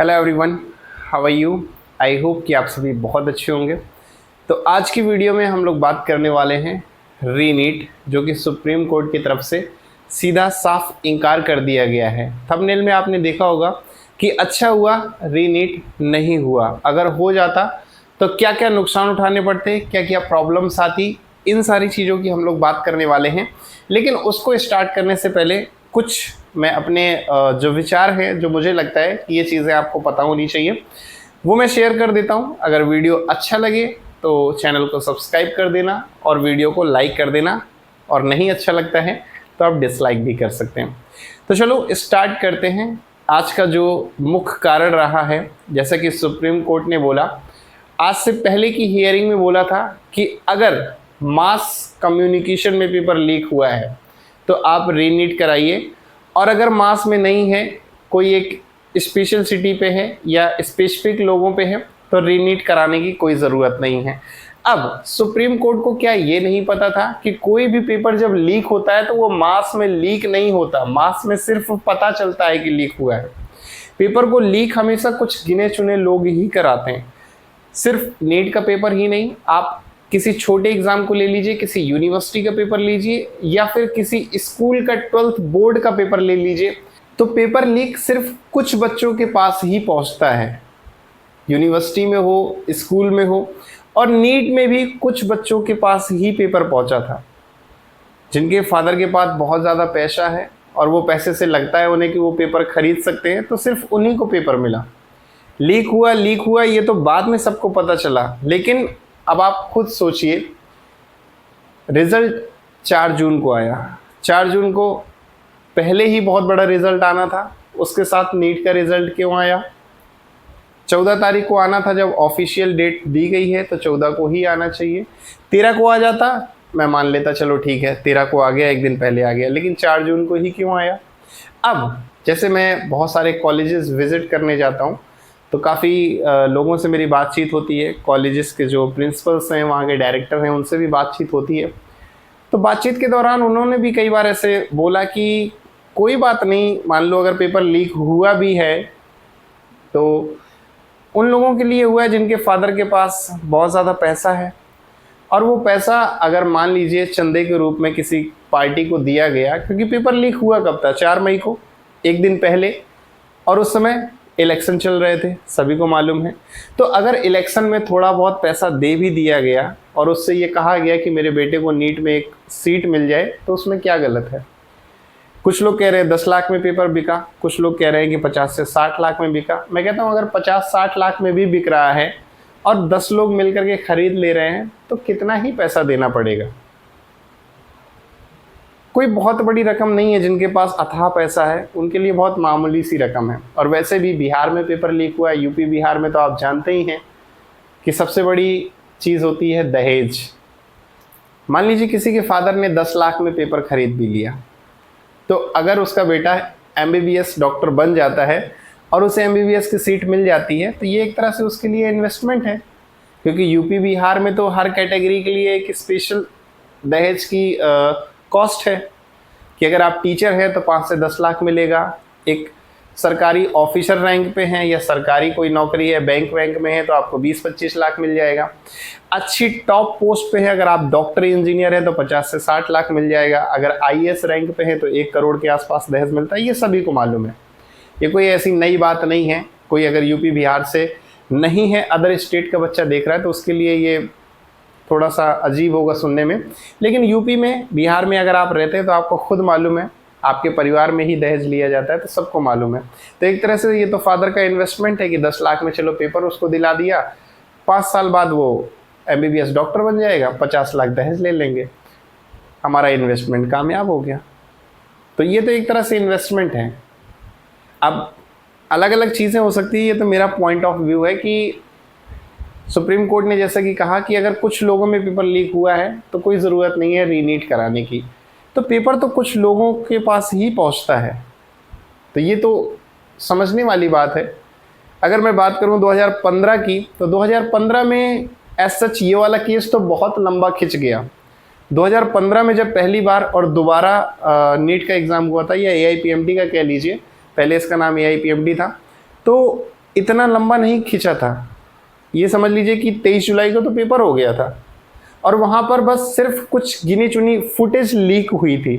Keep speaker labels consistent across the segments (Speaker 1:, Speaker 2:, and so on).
Speaker 1: Hello everyone, how are you. I hope कि आप सभी बहुत अच्छे होंगे। तो आज की वीडियो में हम लोग बात करने वाले हैं रीनीट, जो कि सुप्रीम कोर्ट की तरफ से सीधा साफ इनकार कर दिया गया है। थंबनेल में आपने देखा होगा कि अच्छा हुआ रीनीट नहीं हुआ, अगर हो जाता तो क्या क्या नुकसान उठाने पड़ते, क्या क्या प्रॉब्लम्स आती, इन सारी चीज़ों की हम लोग बात करने वाले हैं। लेकिन उसको स्टार्ट करने से पहले कुछ मैं अपने जो विचार हैं, जो मुझे लगता है कि ये चीज़ें आपको पता होनी चाहिए, वो मैं शेयर कर देता हूँ। अगर वीडियो अच्छा लगे तो चैनल को सब्सक्राइब कर देना और वीडियो को लाइक कर देना, और नहीं अच्छा लगता है तो आप डिसलाइक भी कर सकते हैं। तो चलो स्टार्ट करते हैं। आज का जो मुख्य कारण रहा है, जैसा कि सुप्रीम कोर्ट ने बोला, आज से पहले की हियरिंग में बोला था कि अगर मास कम्युनिकेशन में पेपर लीक हुआ है तो आप रीनीट कराइए, और अगर मास में नहीं है, कोई एक स्पेशल सिटी पे है या स्पेसिफिक लोगों पे है, तो रीनीट कराने की कोई ज़रूरत नहीं है। अब सुप्रीम कोर्ट को क्या ये नहीं पता था कि कोई भी पेपर जब लीक होता है तो वो मास में लीक नहीं होता, मास में सिर्फ पता चलता है कि लीक हुआ है। पेपर को लीक हमेशा कुछ गिने चुने लोग ही कराते हैं। सिर्फ नीट का पेपर ही नहीं, आप किसी छोटे एग्जाम को ले लीजिए, किसी यूनिवर्सिटी का पेपर लीजिए, या फिर किसी स्कूल का 12th बोर्ड का पेपर ले लीजिए, तो पेपर लीक सिर्फ कुछ बच्चों के पास ही पहुंचता है। यूनिवर्सिटी में हो, स्कूल में हो, और नीट में भी कुछ बच्चों के पास ही पेपर पहुंचा था, जिनके फादर के पास बहुत ज़्यादा पैसा है और वो पैसे से लगता है उन्हें कि वो पेपर खरीद सकते हैं, तो सिर्फ उन्हीं को पेपर मिला। लीक हुआ ये तो बाद में सबको पता चला। लेकिन अब आप खुद सोचिए, रिज़ल्ट 4 जून को आया। 4 जून को पहले ही बहुत बड़ा रिज़ल्ट आना था, उसके साथ नीट का रिज़ल्ट क्यों आया? 14 तारीख को आना था, जब ऑफिशियल डेट दी गई है तो 14 को ही आना चाहिए। 13 को आ जाता, मैं मान लेता चलो ठीक है, 13 को आ गया, एक दिन पहले आ गया, लेकिन 4 जून को ही क्यों आया? अब जैसे मैं बहुत सारे कॉलेजेस विज़िट करने जाता हूँ, तो काफ़ी लोगों से मेरी बातचीत होती है। कॉलेजेस के जो प्रिंसिपल्स हैं, वहाँ के डायरेक्टर हैं, उनसे भी बातचीत होती है। तो बातचीत के दौरान उन्होंने भी कई बार ऐसे बोला कि कोई बात नहीं, मान लो अगर पेपर लीक हुआ भी है तो उन लोगों के लिए हुआ है जिनके फादर के पास बहुत ज़्यादा पैसा है, और वो पैसा अगर मान लीजिए चंदे के रूप में किसी पार्टी को दिया गया, क्योंकि पेपर लीक हुआ कब था? 4 मई को, एक दिन पहले, और उस समय इलेक्शन चल रहे थे, सभी को मालूम है। तो अगर इलेक्शन में थोड़ा बहुत पैसा दे भी दिया गया और उससे ये कहा गया कि मेरे बेटे को नीट में एक सीट मिल जाए, तो उसमें क्या गलत है? कुछ लोग कह रहे हैं 10 लाख में पेपर बिका, कुछ लोग कह रहे हैं कि 50 से 60 लाख में बिका। मैं कहता हूँ अगर 50-60 लाख में भी बिक रहा है और 10 लोग मिलकर के खरीद ले रहे हैं, तो कितना ही पैसा देना पड़ेगा? कोई बहुत बड़ी रकम नहीं है। जिनके पास अथाह पैसा है उनके लिए बहुत मामूली सी रकम है। और वैसे भी बिहार में पेपर लीक हुआ है, यूपी बिहार में, तो आप जानते ही हैं कि सबसे बड़ी चीज़ होती है दहेज। मान लीजिए किसी के फादर ने 10 लाख में पेपर खरीद भी लिया, तो अगर उसका बेटा MBBS डॉक्टर बन जाता है और उसे MBBS की सीट मिल जाती है, तो ये एक तरह से उसके लिए इन्वेस्टमेंट है। क्योंकि यूपी बिहार में तो हर कैटेगरी के लिए एक स्पेशल दहेज की कॉस्ट है कि अगर आप टीचर हैं तो 5 से 10 लाख मिलेगा, एक सरकारी ऑफिसर रैंक पे हैं या सरकारी कोई नौकरी है, बैंक वैंक में है, तो आपको 20-25 लाख मिल जाएगा। अच्छी टॉप पोस्ट पे है, अगर आप डॉक्टर इंजीनियर हैं तो 50 से 60 लाख मिल जाएगा। अगर IAS रैंक पे है तो 1 करोड़ के आसपास दहेज मिलता है। ये सभी को मालूम है, ये कोई ऐसी नई बात नहीं है। कोई अगर यूपी बिहार से नहीं है, अदर स्टेट का बच्चा देख रहा है, तो उसके लिए ये थोड़ा सा अजीब होगा सुनने में। लेकिन यूपी में, बिहार में अगर आप रहते हैं तो आपको खुद मालूम है, आपके परिवार में ही दहेज लिया जाता है, तो सबको मालूम है। तो एक तरह से ये तो फादर का इन्वेस्टमेंट है कि 10 लाख में चलो पेपर उसको दिला दिया, 5 साल बाद वो MBBS डॉक्टर बन जाएगा, 50 लाख दहेज ले लेंगे, हमारा इन्वेस्टमेंट कामयाब हो गया। तो ये तो एक तरह से इन्वेस्टमेंट है। अब अलग अलग चीज़ें हो सकती है, ये तो मेरा पॉइंट ऑफ व्यू है कि सुप्रीम कोर्ट ने जैसा कि कहा कि अगर कुछ लोगों में पेपर लीक हुआ है तो कोई ज़रूरत नहीं है रीनीट कराने की। तो पेपर तो कुछ लोगों के पास ही पहुंचता है, तो ये तो समझने वाली बात है। अगर मैं बात करूं 2015 की, तो 2015 में एज सच ये वाला केस तो बहुत लंबा खिंच गया। 2015 में जब पहली बार और दोबारा नीट का एग्ज़ाम हुआ था, या AIPMT का कह लीजिए, पहले इसका नाम AIPMT था, तो इतना लंबा नहीं खींचा था। ये समझ लीजिए कि 23 जुलाई को तो पेपर हो गया था और वहाँ पर बस सिर्फ कुछ गिनी चुनी फुटेज लीक हुई थी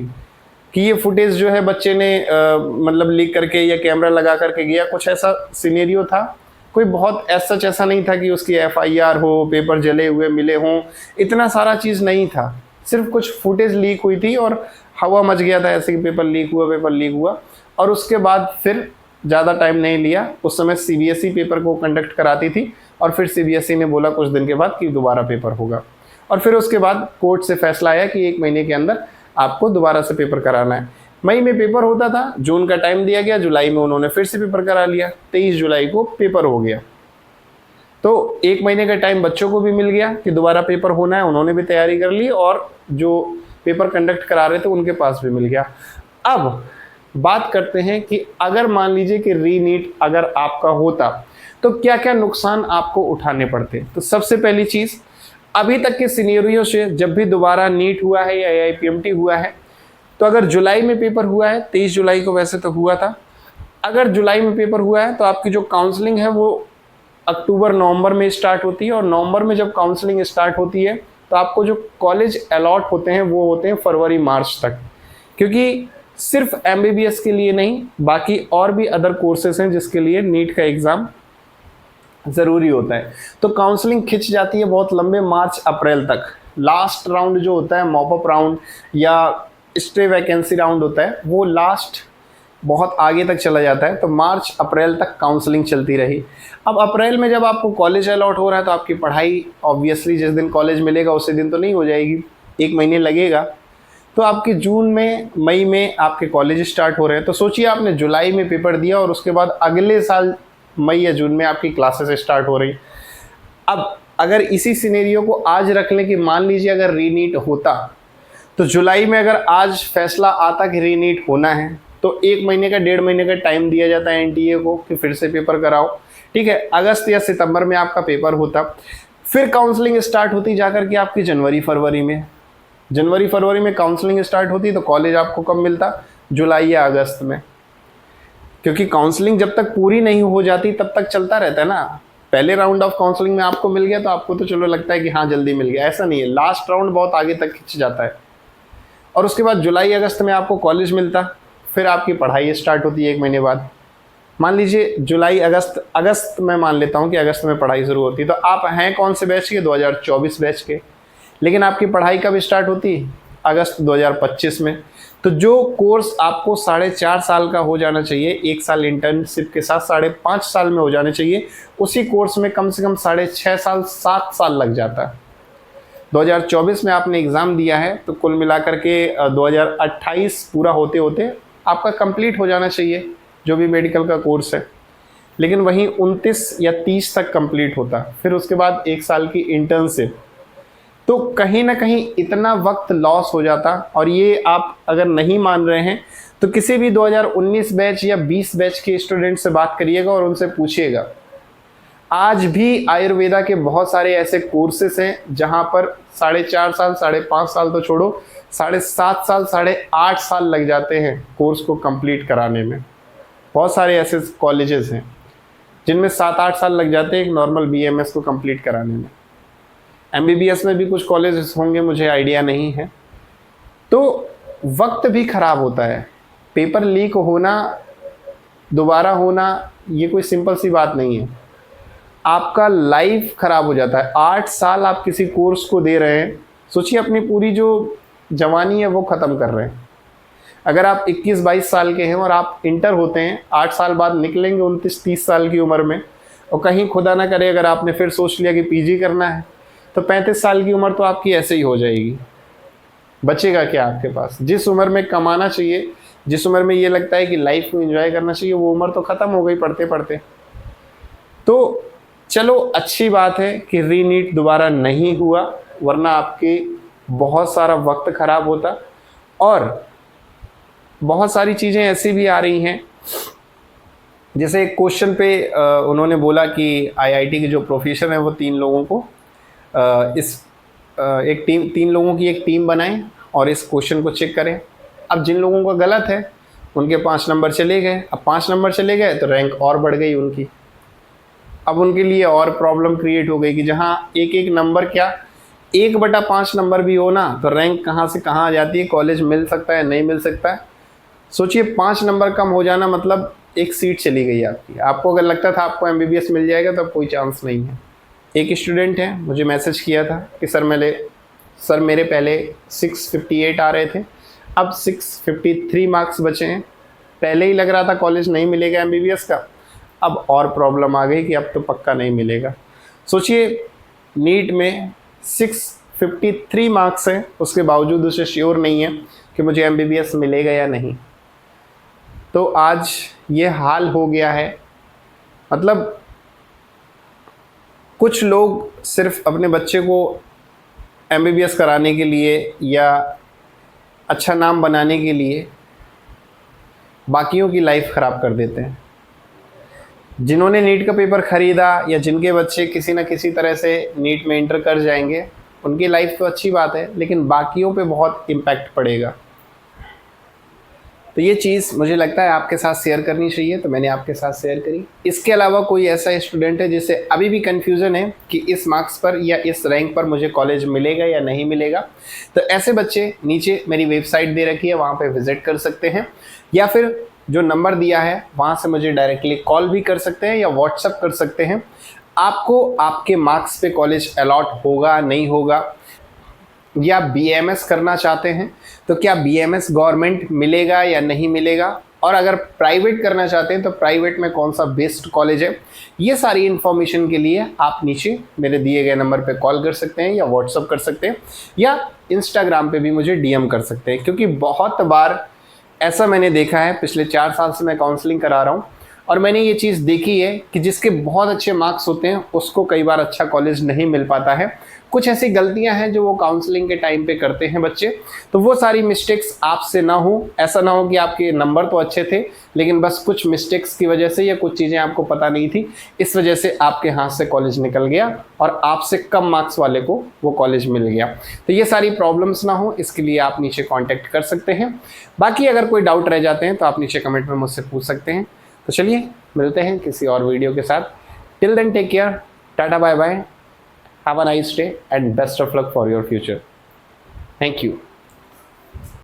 Speaker 1: कि ये फुटेज जो है बच्चे ने मतलब लीक करके या कैमरा लगा करके गया, कुछ ऐसा सिनेरियो था। कोई बहुत सच ऐसा नहीं था कि उसकी FIR हो, पेपर जले हुए मिले हों, इतना सारा चीज़ नहीं था। सिर्फ कुछ फुटेज लीक हुई थी और हवा मच गया था ऐसे कि पेपर लीक हुआ। और उसके बाद फिर ज़्यादा टाइम नहीं लिया, उस समय CBSE पेपर को कंडक्ट कराती थी और फिर CBSE ने बोला कुछ दिन के बाद कि दोबारा पेपर होगा। और फिर उसके बाद कोर्ट से फैसला आया कि 1 महीने के अंदर आपको दोबारा से पेपर कराना है। मई में पेपर होता था, जून का टाइम दिया गया, जुलाई में उन्होंने फिर से पेपर करा लिया, 23 जुलाई को पेपर हो गया। तो 1 महीने का टाइम बच्चों को भी मिल गया कि दोबारा पेपर होना है, उन्होंने भी तैयारी कर ली और जो पेपर कंडक्ट करा रहे थे उनके पास भी मिल गया। अब बात करते हैं कि अगर मान लीजिए कि रीनीट अगर आपका होता तो क्या क्या नुकसान आपको उठाने पड़ते। तो सबसे पहली चीज़, अभी तक के सिनेरियो से जब भी दोबारा नीट हुआ है या AIPMT हुआ है, तो अगर जुलाई में पेपर हुआ है, 23 जुलाई को वैसे तो हुआ था, अगर जुलाई में पेपर हुआ है तो आपकी जो काउंसलिंग है वो अक्टूबर नवंबर में स्टार्ट होती है और नवंबर में जब काउंसलिंग स्टार्ट होती है तो आपको जो कॉलेज अलॉट होते हैं वो होते हैं फरवरी मार्च तक, क्योंकि सिर्फ MBBS के लिए नहीं, बाकी और भी अदर कोर्सेज हैं जिसके लिए नीट का एग्ज़ाम ज़रूरी होता है। तो काउंसलिंग खिंच जाती है बहुत लंबे मार्च अप्रैल तक। लास्ट राउंड जो होता है, मॉपअप राउंड या स्टे वैकेंसी राउंड होता है, वो लास्ट बहुत आगे तक चला जाता है। तो मार्च अप्रैल तक काउंसलिंग चलती रही। अब अप्रैल में जब आपको कॉलेज अलॉट हो रहा है तो आपकी पढ़ाई ऑब्वियसली जिस दिन कॉलेज मिलेगा उसी दिन तो नहीं हो जाएगी, 1 महीने लगेगा। तो आपके जून में, मई में आपके कॉलेज स्टार्ट हो रहे हैं। तो सोचिए आपने जुलाई में पेपर दिया और उसके बाद अगले साल मई या जून में आपकी क्लासेस स्टार्ट हो रही। अब अगर इसी सिनेरियो को आज रख लें कि मान लीजिए अगर रीनीट होता, तो जुलाई में अगर आज फैसला आता कि रीनीट होना है तो 1 महीने का 1.5 महीने का टाइम दिया जाता है NTA को कि फिर से पेपर कराओ, ठीक है। अगस्त या सितंबर में आपका पेपर होता, फिर काउंसलिंग स्टार्ट होती जाकर के आपकी जनवरी फरवरी में काउंसलिंग स्टार्ट होती, तो कॉलेज आपको कब मिलता, जुलाई या अगस्त में, क्योंकि काउंसलिंग जब तक पूरी नहीं हो जाती तब तक चलता रहता है ना। पहले राउंड ऑफ काउंसलिंग में आपको मिल गया तो आपको तो चलो लगता है कि हाँ जल्दी मिल गया, ऐसा नहीं है, लास्ट राउंड बहुत आगे तक खिंच जाता है। और उसके बाद जुलाई अगस्त में आपको कॉलेज मिलता, फिर आपकी पढ़ाई स्टार्ट होती है 1 महीने बाद। मान लीजिए जुलाई अगस्त में मान लेता हूँ कि अगस्त में पढ़ाई शुरू होती है, तो आप हैं कौन से बैच के, 2024 बैच के, लेकिन आपकी पढ़ाई कब स्टार्ट होती, अगस्त 2025 में। तो जो कोर्स आपको 4.5 साल का हो जाना चाहिए, 1 साल इंटर्नशिप के साथ 5.5 साल में हो जाने चाहिए, उसी कोर्स में कम से कम 6.5 साल 7 साल लग जाता है। 2024 में आपने एग्ज़ाम दिया है तो कुल मिलाकर के 2028 पूरा होते होते आपका कंप्लीट हो जाना चाहिए जो भी मेडिकल का कोर्स है, लेकिन वहीं 29 या 30 तक कंप्लीट होता। फिर उसके बाद 1 साल की इंटर्नशिप, तो कहीं ना कहीं इतना वक्त लॉस हो जाता। और ये आप अगर नहीं मान रहे हैं तो किसी भी 2019 बैच या 20 बैच के स्टूडेंट से बात करिएगा और उनसे पूछिएगा। आज भी आयुर्वेदा के बहुत सारे ऐसे कोर्सेस हैं जहां पर 4.5 साल, 5.5 साल तो छोड़ो, 7.5 साल, 8.5 साल लग जाते हैं कोर्स को कंप्लीट कराने में। बहुत सारे ऐसे कॉलेजेस हैं जिनमें 7-8 साल लग जाते हैं एक नॉर्मल BMS को कंप्लीट कराने में। MBBS में भी कुछ कॉलेजेस होंगे, मुझे आइडिया नहीं है। तो वक्त भी ख़राब होता है, पेपर लीक होना, दोबारा होना, ये कोई सिंपल सी बात नहीं है। आपका लाइफ ख़राब हो जाता है। 8 साल आप किसी कोर्स को दे रहे हैं, सोचिए अपनी पूरी जो जवानी है वो ख़त्म कर रहे हैं। अगर आप 21-22 साल के हैं और आप इंटर होते हैं, 8 साल बाद निकलेंगे 29-30 साल की उम्र में, और कहीं खुदा ना करे अगर आपने फिर सोच लिया कि PG करना है, तो 35 साल की उम्र तो आपकी ऐसे ही हो जाएगी। बचेगा क्या आपके पास? जिस उम्र में कमाना चाहिए, जिस उम्र में ये लगता है कि लाइफ को एंजॉय करना चाहिए, वो उम्र तो ख़त्म हो गई पढ़ते पढ़ते। तो चलो अच्छी बात है कि रीनीट दोबारा नहीं हुआ, वरना आपके बहुत सारा वक्त ख़राब होता। और बहुत सारी चीज़ें ऐसी भी आ रही हैं, जैसे एक क्वेश्चन पे उन्होंने बोला कि IIT के जो प्रोफेसर हैं वो 3 लोगों को तीन लोगों की एक टीम बनाएं और इस क्वेश्चन को चेक करें। अब जिन लोगों का गलत है उनके 5 नंबर चले गए। अब 5 नंबर चले गए तो रैंक और बढ़ गई उनकी। अब उनके लिए और प्रॉब्लम क्रिएट हो गई कि जहाँ एक एक नंबर क्या 1/5 नंबर भी हो ना तो रैंक कहाँ से कहाँ आ जाती है, कॉलेज मिल सकता है नहीं मिल सकता है। सोचिए 5 नंबर कम हो जाना मतलब एक सीट चली गई आपकी। आपको अगर लगता था आपको MBBS मिल जाएगा तो अब कोई चांस नहीं है। एक स्टूडेंट है मुझे मैसेज किया था कि सर मेरे पहले 658 आ रहे थे, अब 653 मार्क्स बचे हैं। पहले ही लग रहा था कॉलेज नहीं मिलेगा MBBS का, अब और प्रॉब्लम आ गई कि अब तो पक्का नहीं मिलेगा। सोचिए नीट में 653 मार्क्स हैं, उसके बावजूद उसे श्योर नहीं है कि मुझे MBBS मिलेगा या नहीं। तो आज ये हाल हो गया है। मतलब कुछ लोग सिर्फ अपने बच्चे को MBBS कराने के लिए या अच्छा नाम बनाने के लिए बाकियों की लाइफ ख़राब कर देते हैं। जिन्होंने नीट का पेपर ख़रीदा या जिनके बच्चे किसी न किसी तरह से नीट में इंटर कर जाएंगे उनकी लाइफ तो अच्छी बात है, लेकिन बाकियों पे बहुत इम्पैक्ट पड़ेगा। तो ये चीज़ मुझे लगता है आपके साथ शेयर करनी चाहिए, तो मैंने आपके साथ शेयर करी। इसके अलावा कोई ऐसा स्टूडेंट है जिसे अभी भी कन्फ्यूज़न है कि इस मार्क्स पर या इस रैंक पर मुझे कॉलेज मिलेगा या नहीं मिलेगा, तो ऐसे बच्चे नीचे मेरी वेबसाइट दे रखी है, वहाँ पे विज़िट कर सकते हैं, या फिर जो नंबर दिया है वहाँ से मुझे डायरेक्टली कॉल भी कर सकते हैं या व्हाट्सअप कर सकते हैं। आपको आपके मार्क्स पे कॉलेज अलॉट होगा नहीं होगा, या BAMS करना चाहते हैं तो क्या BAMS गवर्नमेंट मिलेगा या नहीं मिलेगा, और अगर प्राइवेट करना चाहते हैं तो प्राइवेट में कौन सा बेस्ट कॉलेज है, ये सारी इन्फॉर्मेशन के लिए आप नीचे मेरे दिए गए नंबर पे कॉल कर सकते हैं या व्हाट्सअप कर सकते हैं या इंस्टाग्राम पे भी मुझे DM कर सकते हैं। क्योंकि बहुत बार ऐसा मैंने देखा है, पिछले 4 साल से मैं काउंसलिंग करा रहा हूँ और मैंने ये चीज़ देखी है कि जिसके बहुत अच्छे मार्क्स होते हैं उसको कई बार अच्छा कॉलेज नहीं मिल पाता है। कुछ ऐसी गलतियां हैं जो वो काउंसलिंग के टाइम पे करते हैं बच्चे, तो वो सारी मिस्टेक्स आपसे ना हो। ऐसा ना हो कि आपके नंबर तो अच्छे थे लेकिन बस कुछ मिस्टेक्स की वजह से या कुछ चीज़ें आपको पता नहीं थी, इस वजह से आपके हाथ से कॉलेज निकल गया और आपसे कम मार्क्स वाले को वो कॉलेज मिल गया। तो ये सारी प्रॉब्लम्स ना हो, इसके लिए आप नीचे कॉन्टैक्ट कर सकते हैं। बाकी अगर कोई डाउट रह जाते हैं तो आप नीचे कमेंट में मुझसे पूछ सकते हैं। तो चलिए मिलते हैं किसी और वीडियो के साथ। Till then take care, tata bye bye, have a nice day and best of luck for your future. Thank you.